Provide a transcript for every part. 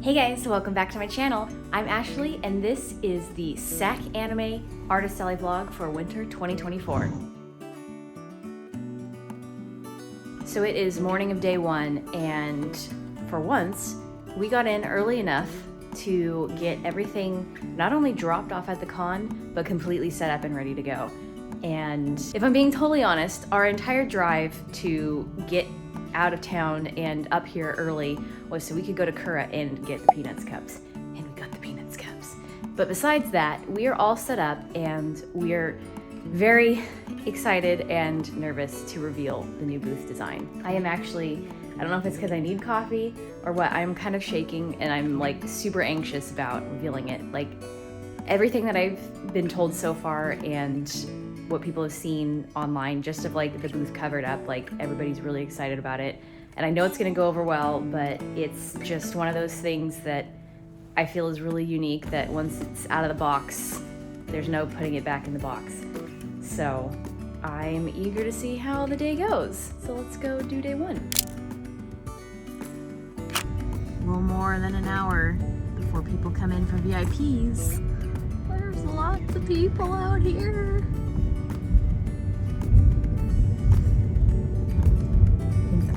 Hey guys, welcome back to my channel. I'm Ashley and this is the SacAnime Artist Alley vlog for winter 2024. So it is morning of day one and for once we got in early enough to get everything not only dropped off at the con but completely set up and ready to go. And if I'm being totally honest, our entire drive to get out of town and up here early was so we could go to Kura and get the Peanuts cups. And we got the Peanuts cups. But besides that, we are all set up and we're very excited and nervous to reveal the new booth design. I am actually, I don't know if it's because I need coffee or what, I'm kind of shaking and I'm like super anxious about revealing it. Like everything that I've been told so far and what people have seen online, just of like the booth covered up, like everybody's really excited about it. And I know it's gonna go over well, but it's just one of those things that I feel is really unique, that once it's out of the box, there's no putting it back in the box. So I'm eager to see how the day goes. So let's go do day one. A little more than an hour before people come in for VIPs. There's lots of people out here.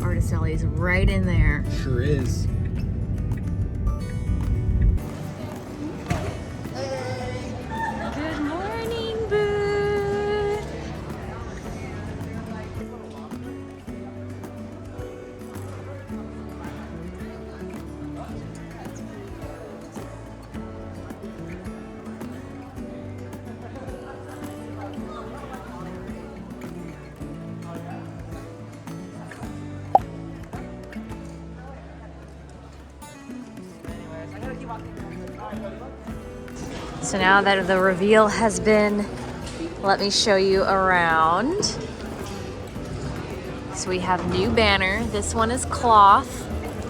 Artist Alley is right in there. Sure is. Good morning, booth. So now that the reveal has been, let me show you around. So we have new banner. This one is cloth,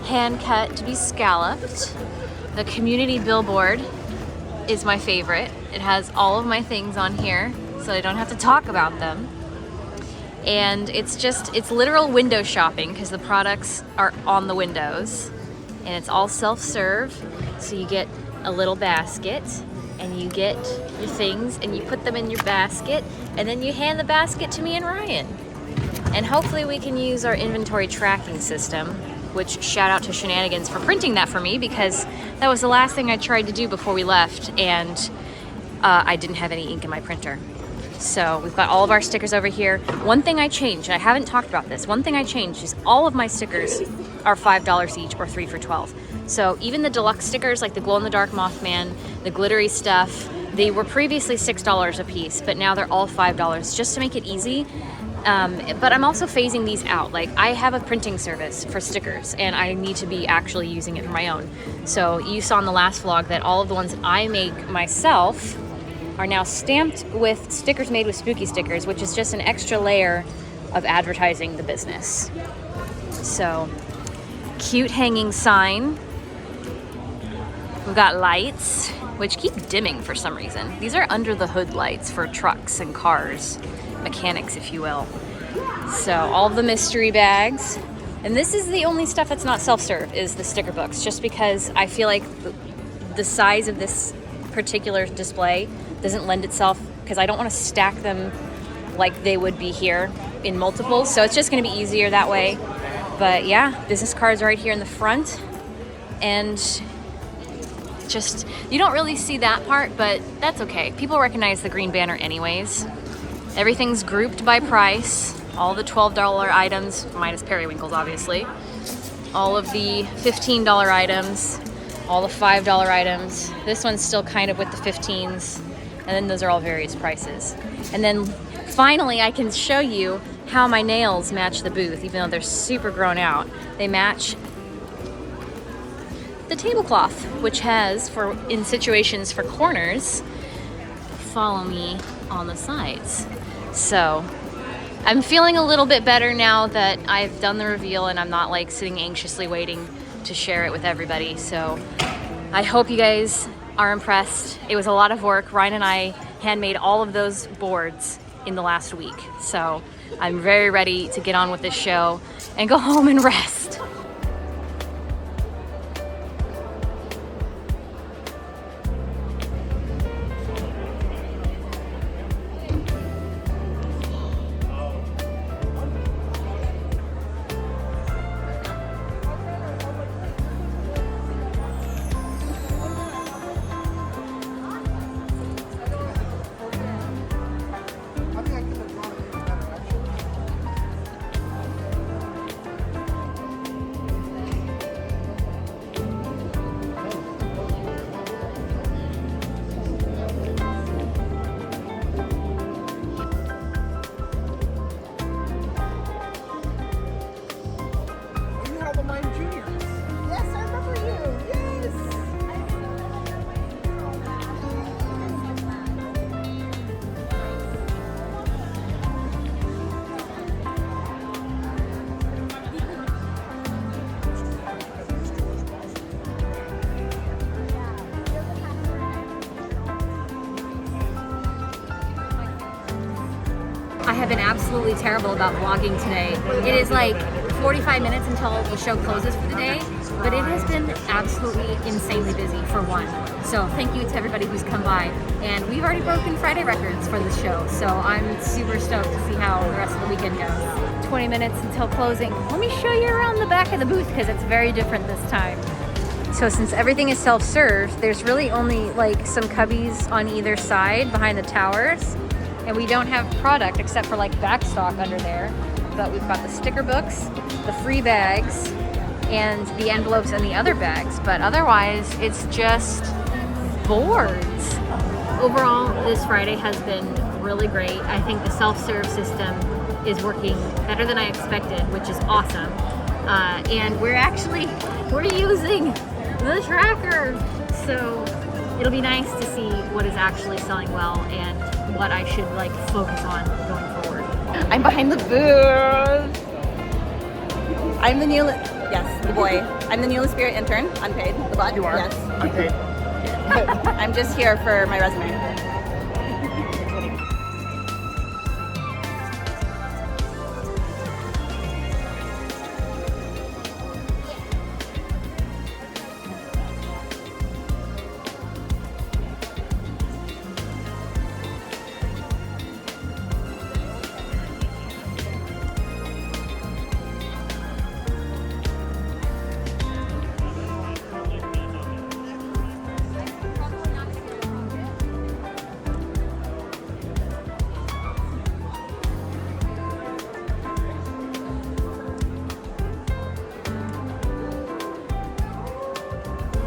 hand cut to be scalloped. The community billboard is my favorite. It has all of my things on here, so I don't have to talk about them. And it's literal window shopping because the products are on the windows. And it's all self-serve, so you get a little basket and you get your things and you put them in your basket and then you hand the basket to me and Ryan. And hopefully we can use our inventory tracking system, which shout out to Shenanigans for printing that for me, because that was the last thing I tried to do before we left and I didn't have any ink in my printer. So we've got all of our stickers over here. One thing I changed, and I haven't talked about this, one thing I changed is all of my stickers are $5 each or 3 for $12. So even the deluxe stickers like the glow-in-the-dark Mothman, the glittery stuff, they were previously $6 a piece, but now they're all $5 just to make it easy. But I'm also phasing these out. Like I have a printing service for stickers and I need to be actually using it for my own. So you saw in the last vlog that all of the ones that I make myself are now stamped with stickers made with Spooky Stickers, which is just an extra layer of advertising the business. So, cute hanging sign. We've got lights, which keep dimming for some reason. These are under the hood lights for trucks and cars, mechanics, if you will. So, all of the mystery bags. And this is the only stuff that's not self-serve, is the sticker books, just because I feel like the size of this particular display doesn't lend itself, because I don't want to stack them like they would be here in multiples, so it's just going to be easier that way. But yeah, business cards right here in the front, and just, you don't really see that part, but that's okay. People recognize the green banner anyways. Everything's grouped by price, all the $12 items, minus periwinkles obviously, all of the $15 items, all the $5 items. This one's still kind of with the 15s. And then those are all various prices. And then finally I can show you how my nails match the booth, even though they're super grown out. They match the tablecloth, which has, in situations for corners, follow me on the sides. So I'm feeling a little bit better now that I've done the reveal and I'm not like sitting anxiously waiting to share it with everybody. So I hope you guys are impressed. It was a lot of work. Ryan and I handmade all of those boards in the last week. So I'm very ready to get on with this show and go home and rest. have been absolutely terrible about vlogging today. It is like 45 minutes until the show closes for the day, but it has been absolutely insanely busy for one. So thank you to everybody who's come by. And we've already broken Friday records for the show, so I'm super stoked to see how the rest of the weekend goes. 20 minutes until closing. Let me show you around the back of the booth because it's very different this time. So since everything is self-serve, there's really only like some cubbies on either side behind the towers. And we don't have product except for like back stock under there. But we've got the sticker books, the free bags, and the envelopes and the other bags. But otherwise, it's just boards. Overall, this Friday has been really great. I think the self-serve system is working better than I expected, which is awesome. And we're using the tracker. So it'll be nice to see what is actually selling well and what I should like focus on going forward. I'm behind the booth. I'm the new, yes, the boy. I'm the Neula Spirit intern, unpaid. The butt. You are? Yes. Unpaid. I'm just here for my resume.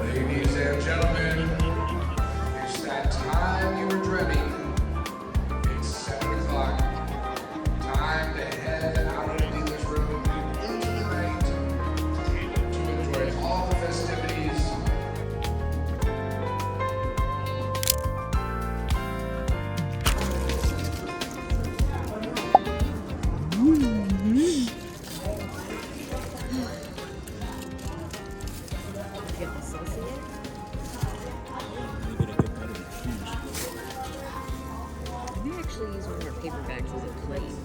Ladies and gentlemen, it's that time you were dreading. It's 7 o'clock. Time to head out of the dealer's room into the night to enjoy all the festivities. We actually use one of our paper bags as a plate.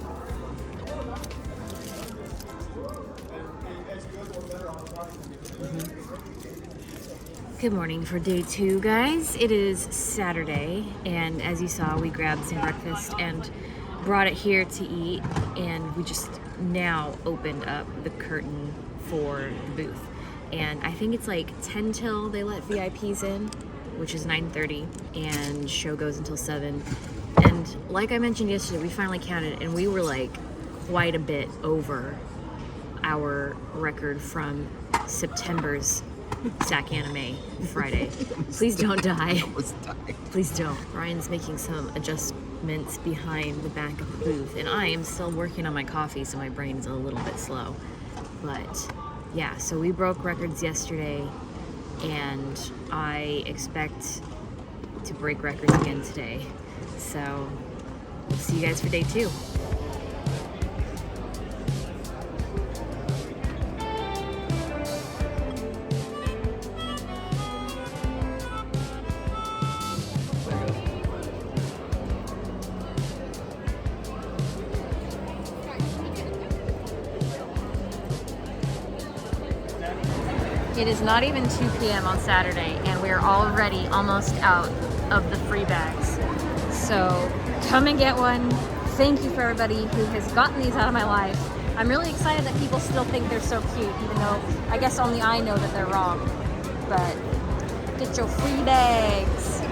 Good morning for day 2, guys. It is Saturday, and as you saw, we grabbed some breakfast and brought it here to eat, and we just now opened up the curtain for the booth. And I think it's like 10 till they let VIPs in, which is 9:30, and show goes until 7. And like I mentioned yesterday, we finally counted, and we were like quite a bit over our record from September's SacAnime Friday. Please don't die. Please don't. Ryan's making some adjustments behind the back of the booth, and I am still working on my coffee, so my brain is a little bit slow. But yeah, so we broke records yesterday, and I expect to break records again today. So we'll see you guys for day 2. It is not even 2 p.m. on Saturday, and we're already almost out of the free bags. So come and get one. Thank you for everybody who has gotten these out of my life. I'm really excited that people still think they're so cute, even though I guess only I know that they're wrong. But get your free bags.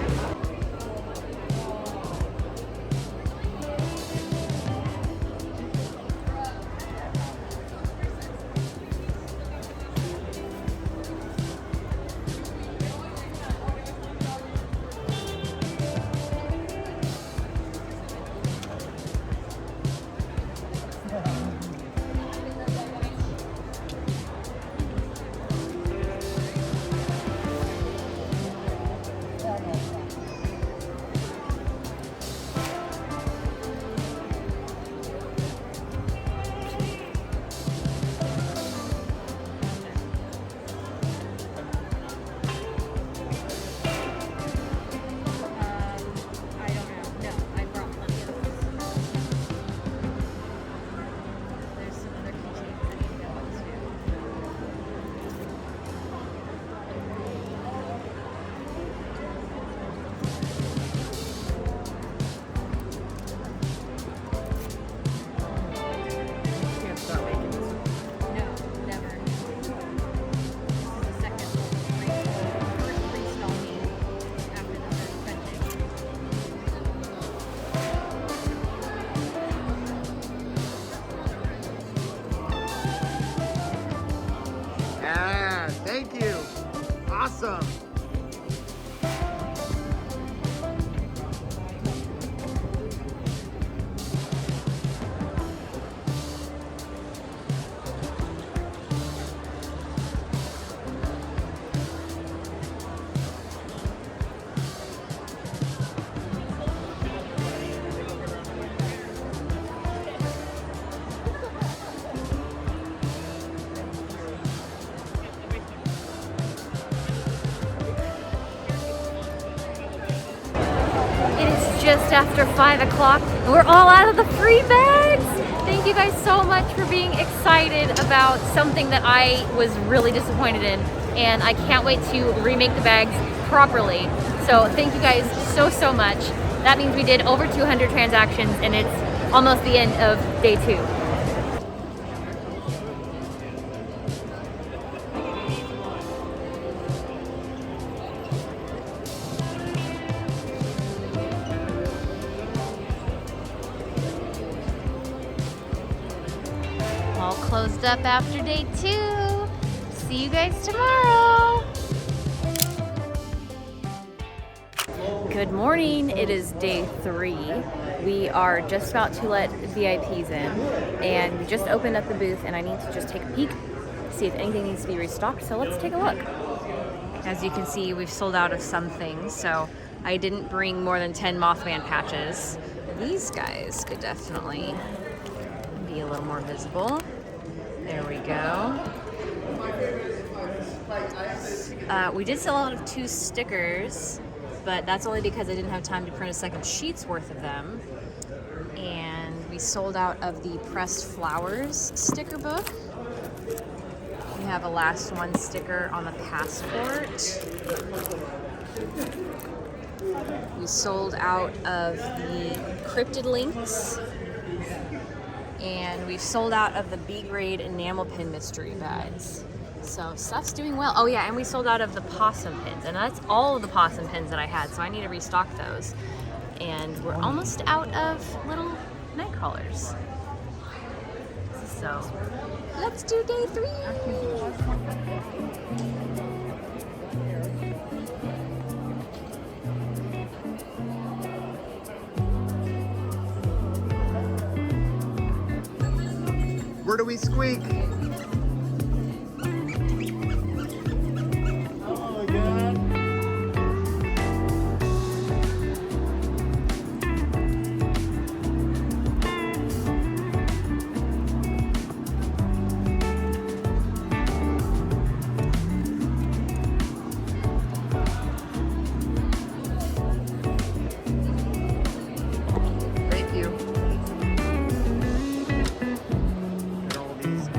just after 5 o'clock and we're all out of the free bags. Thank you guys so much for being excited about something that I was really disappointed in, and I can't wait to remake the bags properly. So thank you guys so much. That means we did over 200 transactions and it's almost the end of day 2. All closed up after day 2. See you guys tomorrow. Good morning. It is day 3. We are just about to let VIPs in, and we just opened up the booth, and I need to just take a peek, see if anything needs to be restocked. So let's take a look. As you can see, we've sold out of some things, so I didn't bring more than 10 Mothman patches. These guys could definitely be a little more visible. There we go. We did sell out of 2 stickers, but that's only because I didn't have time to print a second sheet's worth of them. And we sold out of the pressed flowers sticker book. We have a last one sticker on the passport. We sold out of the cryptid links. And we've sold out of the B-grade enamel pin mystery bags. So stuff's doing well. Oh yeah, and we sold out of the possum pins, and that's all of the possum pins that I had, so I need to restock those. And we're almost out of little night crawlers. So let's do day 3. Where do we squeak? Thank you. And all these.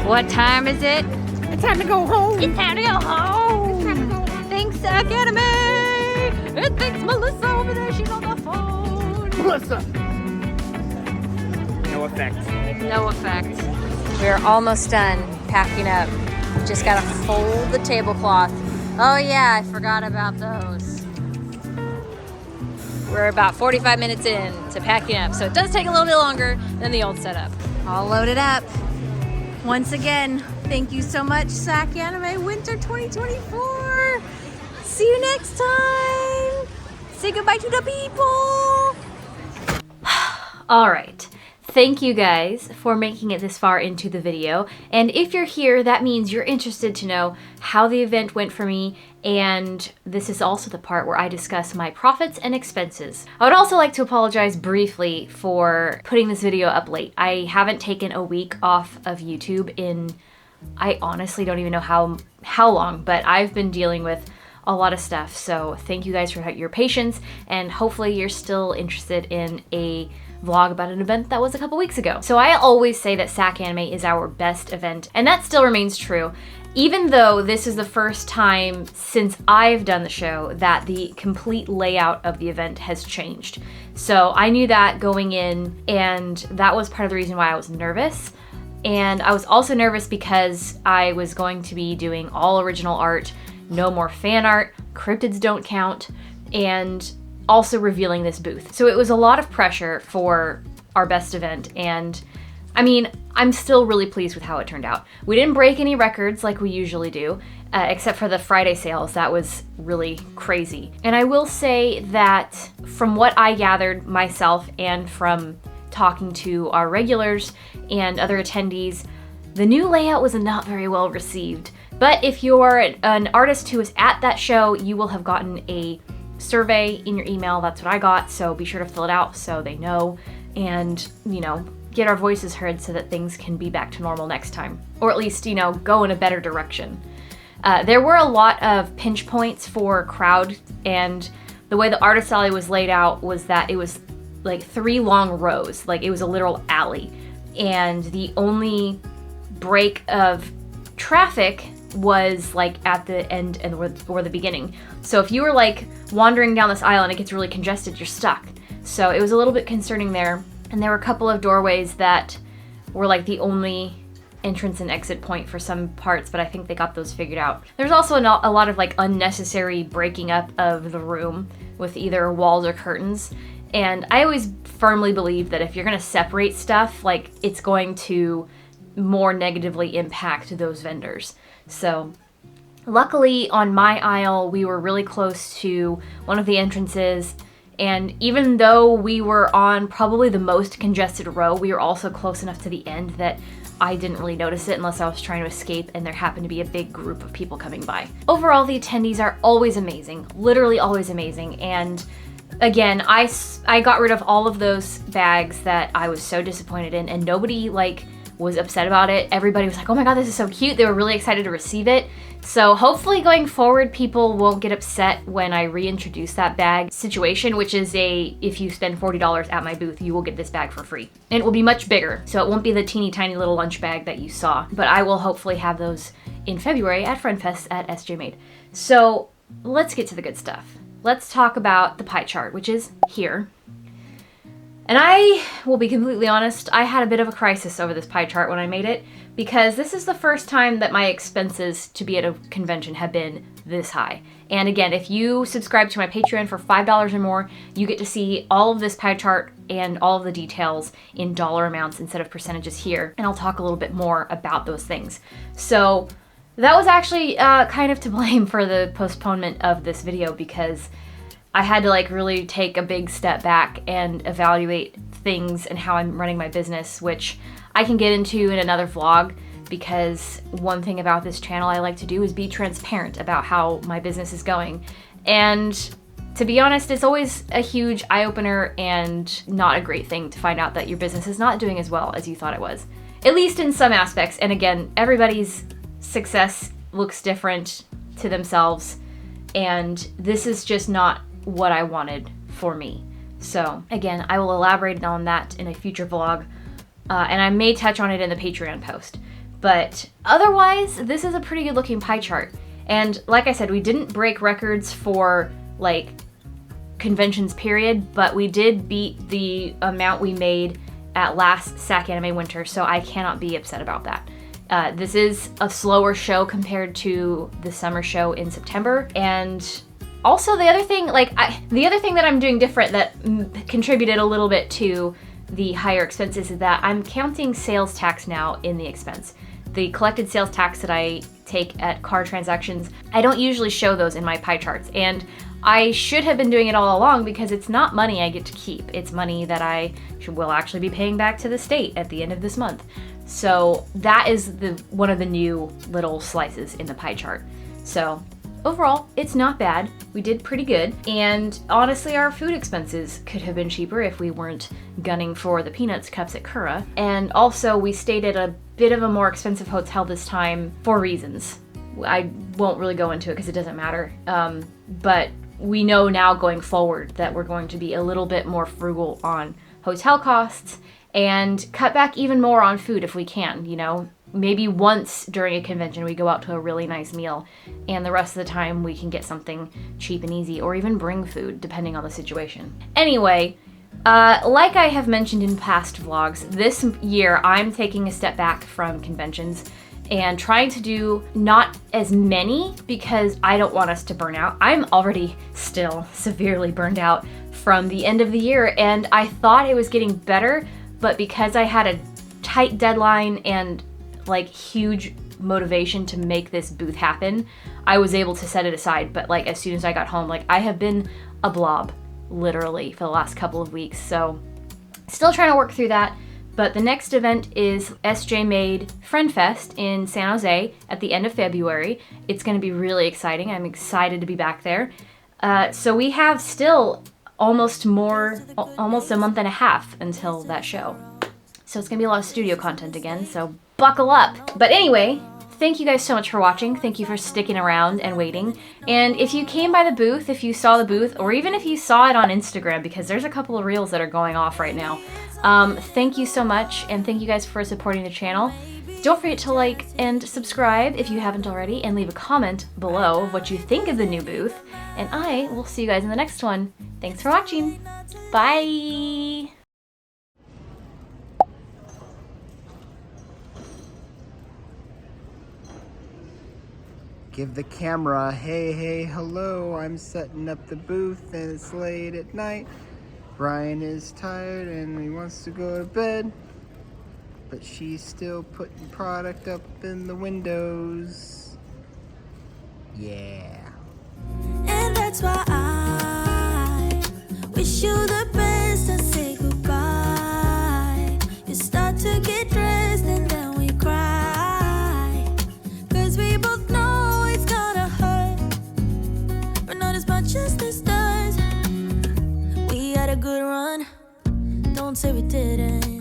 What time is it? It's time to go home. It's time to go home. Thanks, SacAnime. And thanks, Melissa over there. She's on the phone. Melissa! No effect. No effect. We're almost done packing up. Just gotta fold the tablecloth. Oh yeah, I forgot about those. We're about 45 minutes in to packing up, so it does take a little bit longer than the old setup. All loaded up. Once again, thank you so much, SacAnime Winter 2024. See you next time. Say goodbye to the people. All right. Thank you guys for making it this far into the video. And if you're here, that means you're interested to know how the event went for me. And this is also the part where I discuss my profits and expenses. I would also like to apologize briefly for putting this video up late. I haven't taken a week off of YouTube in, I honestly don't even know how long, but I've been dealing with a lot of stuff. So thank you guys for your patience, and hopefully you're still interested in a vlog about an event that was a couple weeks ago. So I always say that SacAnime is our best event, and that still remains true. Even though this is the first time since I've done the show that the complete layout of the event has changed. So I knew that going in, and that was part of the reason why I was nervous. And I was also nervous because I was going to be doing all original art, no more fan art, cryptids don't count, and also revealing this booth. So it was a lot of pressure for our best event, and I mean, I'm still really pleased with how it turned out. We didn't break any records like we usually do, except for the Friday sales. That was really crazy. And I will say that from what I gathered myself and from talking to our regulars and other attendees, the new layout was not very well received. But if you're an artist who is at that show, you will have gotten a survey in your email. That's what I got, so be sure to fill it out so they know, and, you know, get our voices heard so that things can be back to normal next time. Or at least, you know, go in a better direction. There were a lot of pinch points for crowd, and the way the artist alley was laid out was that it was like 3 long rows, like it was a literal alley. And the only break of traffic was like at the end and or the beginning. So if you were like wandering down this aisle and it gets really congested, you're stuck. So it was a little bit concerning there. And there were a couple of doorways that were like the only entrance and exit point for some parts, but I think they got those figured out. There's also a lot of like unnecessary breaking up of the room with either walls or curtains. And I always firmly believe that if you're gonna separate stuff, like it's going to more negatively impact those vendors. So luckily on my aisle, we were really close to one of the entrances, and even though we were on probably the most congested row, we were also close enough to the end that I didn't really notice it unless I was trying to escape and there happened to be a big group of people coming by. Overall, the attendees are always amazing, literally always amazing, and again, I got rid of all of those bags that I was so disappointed in, and nobody like was upset about it. Everybody was like, oh my god, this is so cute. They were really excited to receive it. So hopefully going forward, people won't get upset when I reintroduce that bag situation, which is if you spend $40 at my booth, you will get this bag for free. And it will be much bigger, so it won't be the teeny tiny little lunch bag that you saw, but I will hopefully have those in February at FriendFest at SJ Made. So let's get to the good stuff. Let's talk about the pie chart, which is here. And I will be completely honest, I had a bit of a crisis over this pie chart when I made it, because this is the first time that my expenses to be at a convention have been this high. And again, if you subscribe to my Patreon for $5 or more, you get to see all of this pie chart and all of the details in dollar amounts instead of percentages here. And I'll talk a little bit more about those things. So that was actually kind of to blame for the postponement of this video, because I had to like really take a big step back and evaluate things and how I'm running my business, which I can get into in another vlog, because one thing about this channel I like to do is be transparent about how my business is going. And to be honest, it's always a huge eye-opener and not a great thing to find out that your business is not doing as well as you thought it was. At least in some aspects. And again, everybody's success looks different to themselves, and this is just not what I wanted for me. So again, I will elaborate on that in a future vlog, and I may touch on it in the Patreon post. But otherwise, this is a pretty good looking pie chart. And like I said, we didn't break records for like conventions period, but we did beat the amount we made at last SacAnime Winter, so I cannot be upset about that. This is a slower show compared to the summer show in September, and also the other thing, the other thing that I'm doing different that contributed a little bit to the higher expenses is that I'm counting sales tax now in the expense. The collected sales tax that I take at car transactions, I don't usually show those in my pie charts, and I should have been doing it all along because it's not money I get to keep. It's money that I will actually be paying back to the state at the end of this month. So that is one of the new little slices in the pie chart. So overall, it's not bad. We did pretty good. And honestly, our food expenses could have been cheaper if we weren't gunning for the peanuts cups at Kura. And also, we stayed at a bit of a more expensive hotel this time for reasons. I won't really go into it because it doesn't matter. But we know now going forward that we're going to be a little bit more frugal on hotel costs and cut back even more on food if we can, you know. Maybe once during a convention we go out to a really nice meal, and the rest of the time we can get something cheap and easy, or even bring food depending on the situation. Anyway, like I have mentioned in past vlogs, this year I'm taking a step back from conventions and trying to do not as many because I don't want us to burn out. I'm already still severely burned out from the end of the year, and I thought it was getting better, but because I had a tight deadline and like huge motivation to make this booth happen, I was able to set it aside. But like as soon as I got home, like I have been a blob literally for the last couple of weeks. So still trying to work through that. But the next event is SJ Made Friend Fest in San Jose at the end of February. It's going to be really exciting. I'm excited to be back there. So we have still almost a month and a half until that show. So it's going to be a lot of studio content again, so buckle up. But anyway, thank you guys so much for watching. Thank you for sticking around and waiting. And if you came by the booth, if you saw the booth, or even if you saw it on Instagram, because there's a couple of reels that are going off right now, thank you so much, and thank you guys for supporting the channel. Don't forget to like and subscribe if you haven't already, and leave a comment below of what you think of the new booth. And I will see you guys in the next one. Thanks for watching. Bye! Give the camera, hey, hey, hello, I'm setting up the booth and it's late at night. Brian is tired and he wants to go to bed, but she's still putting product up in the windows. Yeah. And that's why I wish you the best and say goodbye. You start to get dressed and then we cry, 'cause we both know it's gonna hurt, but not as much as this does. We had a good run, don't say we didn't.